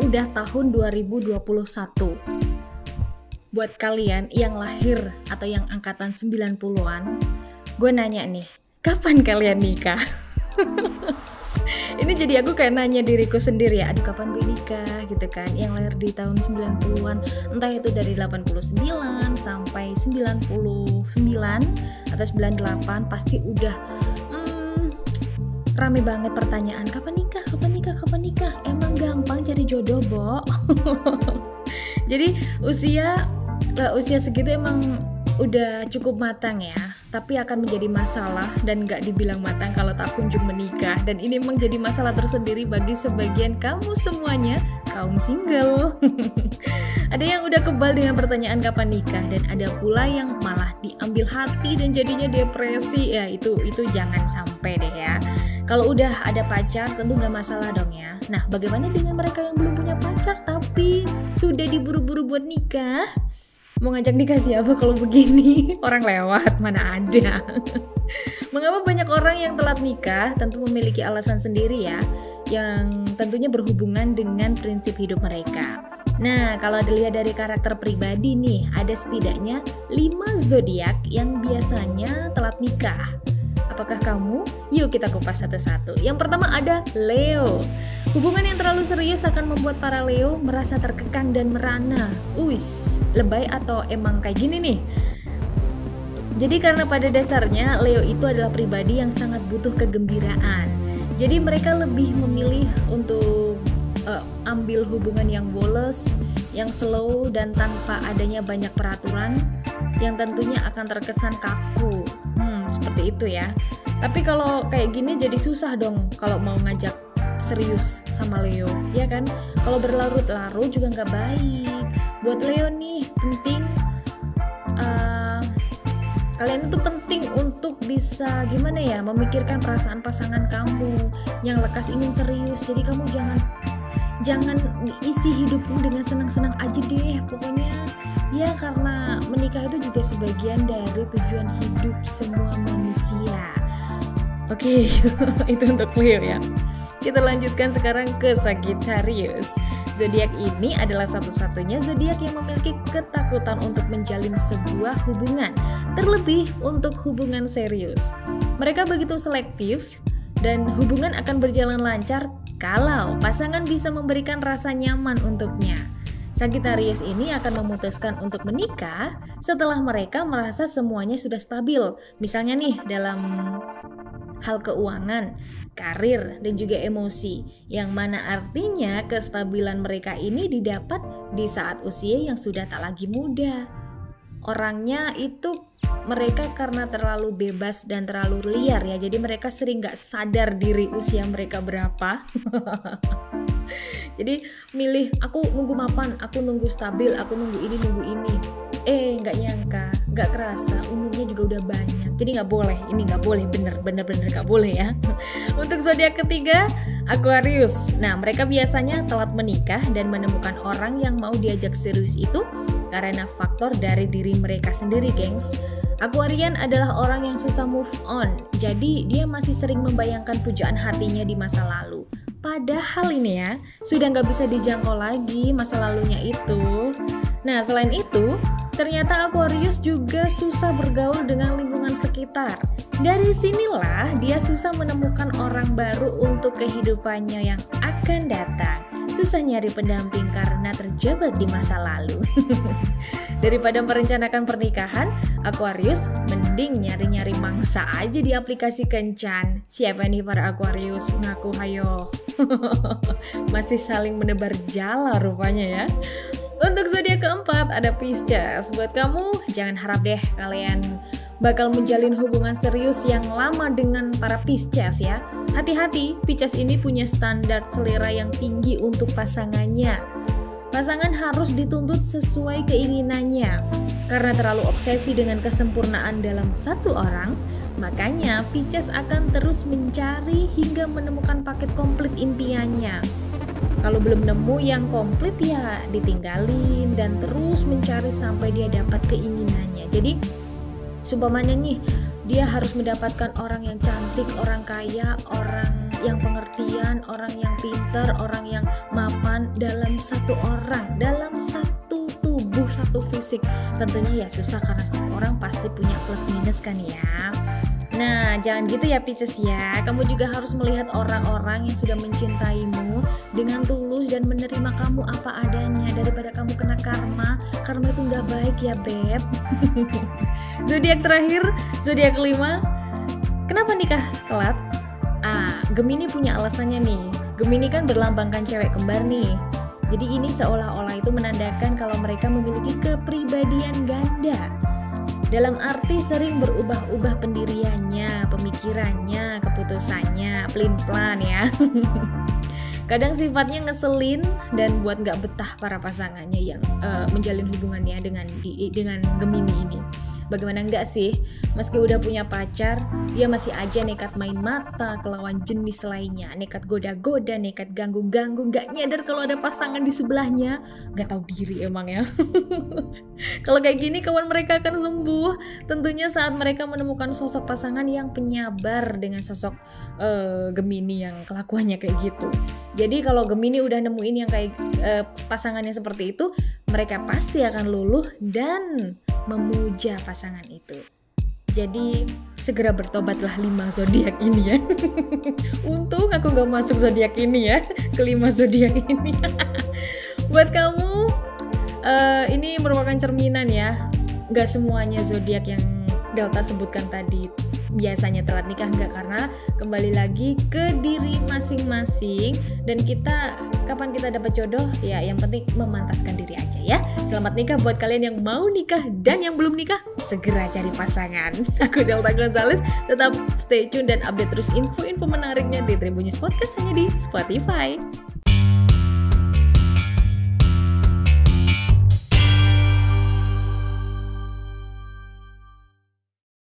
udah tahun 2021. Buat kalian yang lahir atau yang angkatan 90-an, gue nanya nih, kapan kalian nikah? Ini jadi aku kayak nanya diriku sendiri ya, aduh kapan gue nikah gitu kan. Yang lahir di tahun 90-an, entah itu dari 89 sampai 99 atau 98, pasti udah rame banget pertanyaan, kapan nikah? Emang gampang cari jodoh, Bo? Jadi usia segitu emang udah cukup matang ya, tapi akan menjadi masalah dan gak dibilang matang kalau tak kunjung menikah. Dan ini memang jadi masalah tersendiri bagi sebagian kamu semuanya, kaum single. Ada yang udah kebal dengan pertanyaan kapan nikah, dan ada pula yang malah diambil hati dan jadinya depresi. Ya itu jangan sampai deh ya. Kalau udah ada pacar tentu gak masalah dong ya. Nah, bagaimana dengan mereka yang belum punya pacar tapi sudah diburu-buru buat nikah? Mau ngajak nikah siapa kalau begini? Orang lewat, mana ada. Mengapa banyak orang yang telat nikah? Tentu memiliki alasan sendiri ya, yang tentunya berhubungan dengan prinsip hidup mereka. Nah, kalau dilihat dari karakter pribadi nih, ada setidaknya 5 zodiak yang biasanya telat nikah. Apakah kamu? Yuk kita kupas satu-satu. Yang pertama ada Leo. Hubungan yang terlalu serius akan membuat para Leo merasa terkekang dan merana. Lebay atau emang kayak gini nih? Jadi karena pada dasarnya Leo itu adalah pribadi yang sangat butuh kegembiraan. Jadi mereka lebih memilih untuk ambil hubungan yang boles, yang slow dan tanpa adanya banyak peraturan, yang tentunya akan terkesan kaku. Seperti itu ya. Tapi kalau kayak gini jadi susah dong kalau mau ngajak serius sama Leo, ya kan? Kalau berlarut-larut juga nggak baik. Buat Leo nih penting, kalian itu penting untuk bisa gimana ya, memikirkan perasaan pasangan kamu yang lekas ingin serius. Jadi kamu jangan isi hidupmu dengan senang-senang aja deh. Pokoknya ya, karena menikah itu juga sebagian dari tujuan hidup semua manusia. Oke, itu untuk Leo ya. Kita lanjutkan sekarang ke Sagittarius. Zodiak ini adalah satu-satunya zodiak yang memiliki ketakutan untuk menjalin sebuah hubungan, terlebih untuk hubungan serius. Mereka begitu selektif dan hubungan akan berjalan lancar kalau pasangan bisa memberikan rasa nyaman untuknya. Sagittarius ini akan memutuskan untuk menikah setelah mereka merasa semuanya sudah stabil. Misalnya nih dalam hal keuangan, karir, dan juga emosi. Yang mana artinya kestabilan mereka ini didapat di saat usia yang sudah tak lagi muda. Orangnya itu mereka karena terlalu bebas dan terlalu liar ya. Jadi mereka sering gak sadar diri usia mereka berapa. Jadi milih, aku nunggu mapan, aku nunggu stabil, aku nunggu ini. Nggak nyangka, nggak kerasa umurnya juga udah banyak. Jadi nggak boleh, ini nggak boleh, bener nggak boleh ya. Untuk zodiak ketiga, Aquarius. Nah, mereka biasanya telat menikah dan menemukan orang yang mau diajak serius itu karena faktor dari diri mereka sendiri, gengs. Aquarian adalah orang yang susah move on, jadi dia masih sering membayangkan pujaan hatinya di masa lalu. Padahal ini ya, sudah nggak bisa dijangkau lagi masa lalunya itu. Nah, selain itu, ternyata Aquarius juga susah bergaul dengan lingkungan sekitar. Dari sinilah dia susah menemukan orang baru untuk kehidupannya yang akan datang. Susah nyari pendamping karena terjebak di masa lalu. Daripada merencanakan pernikahan, Aquarius mending nyari-nyari mangsa aja di aplikasi kencan. Siapa nih para Aquarius? Ngaku hayo. Masih saling menebar jala rupanya ya. Untuk zodiak keempat ada Pisces. Buat kamu, jangan harap deh kalian bakal menjalin hubungan serius yang lama dengan para Pisces ya. Hati-hati, Pisces ini punya standar selera yang tinggi untuk pasangannya. Pasangan harus dituntut sesuai keinginannya. Karena terlalu obsesi dengan kesempurnaan dalam satu orang, makanya Pisces akan terus mencari hingga menemukan paket komplit impiannya. Kalau belum nemu yang komplit ya ditinggalin dan terus mencari sampai dia dapat keinginannya. Jadi seumpamanya nih, dia harus mendapatkan orang yang cantik, orang kaya, orang yang pengertian, orang yang pintar, orang yang mapan dalam satu orang, dalam satu tubuh, satu fisik. Tentunya ya susah karena setiap orang pasti punya plus minus kan ya. Nah, jangan gitu ya Pisces ya. Kamu juga harus melihat orang-orang yang sudah mencintaimu dengan tulus dan menerima kamu apa adanya daripada kamu kena karma. Karma itu nggak baik ya, Beb. Zodiak terakhir, zodiak kelima. Kenapa nikah telat? Gemini punya alasannya nih. Gemini kan berlambangkan cewek kembar nih. Jadi ini seolah-olah itu menandakan kalau mereka memiliki kepribadian ganda. Dalam arti sering berubah-ubah pendiriannya, pemikirannya, keputusannya, pelin-pelan ya. Kadang sifatnya ngeselin dan buat gak betah para pasangannya yang menjalin hubungannya dengan Gemini ini. Bagaimana enggak sih, meski udah punya pacar, dia masih aja nekat main mata ke lawan jenis lainnya, nekat goda-goda, nekat ganggu-ganggu, gak nyadar kalau ada pasangan di sebelahnya, gak tahu diri emang ya. Kalau kayak gini kawan mereka akan sembuh, tentunya saat mereka menemukan sosok pasangan yang penyabar dengan sosok Gemini yang kelakuannya kayak gitu. Jadi kalau Gemini udah nemuin yang kayak pasangannya seperti itu, mereka pasti akan luluh dan memuja pasangan itu. Jadi segera bertobatlah 5 zodiak ini ya. Untung aku gak masuk zodiak ini ya, kelima zodiak ini. Buat kamu, ini merupakan cerminan ya. Gak semuanya zodiak yang Delta sebutkan tadi biasanya telat nikah, enggak, karena kembali lagi ke diri masing-masing dan kita kapan kita dapat jodoh ya, yang penting memantaskan diri aja ya. Selamat nikah buat kalian yang mau nikah dan yang belum nikah, segera cari pasangan. Aku Delta Gonzales, tetap stay tune dan update terus info-info menariknya di Tribun News Podcast hanya di Spotify.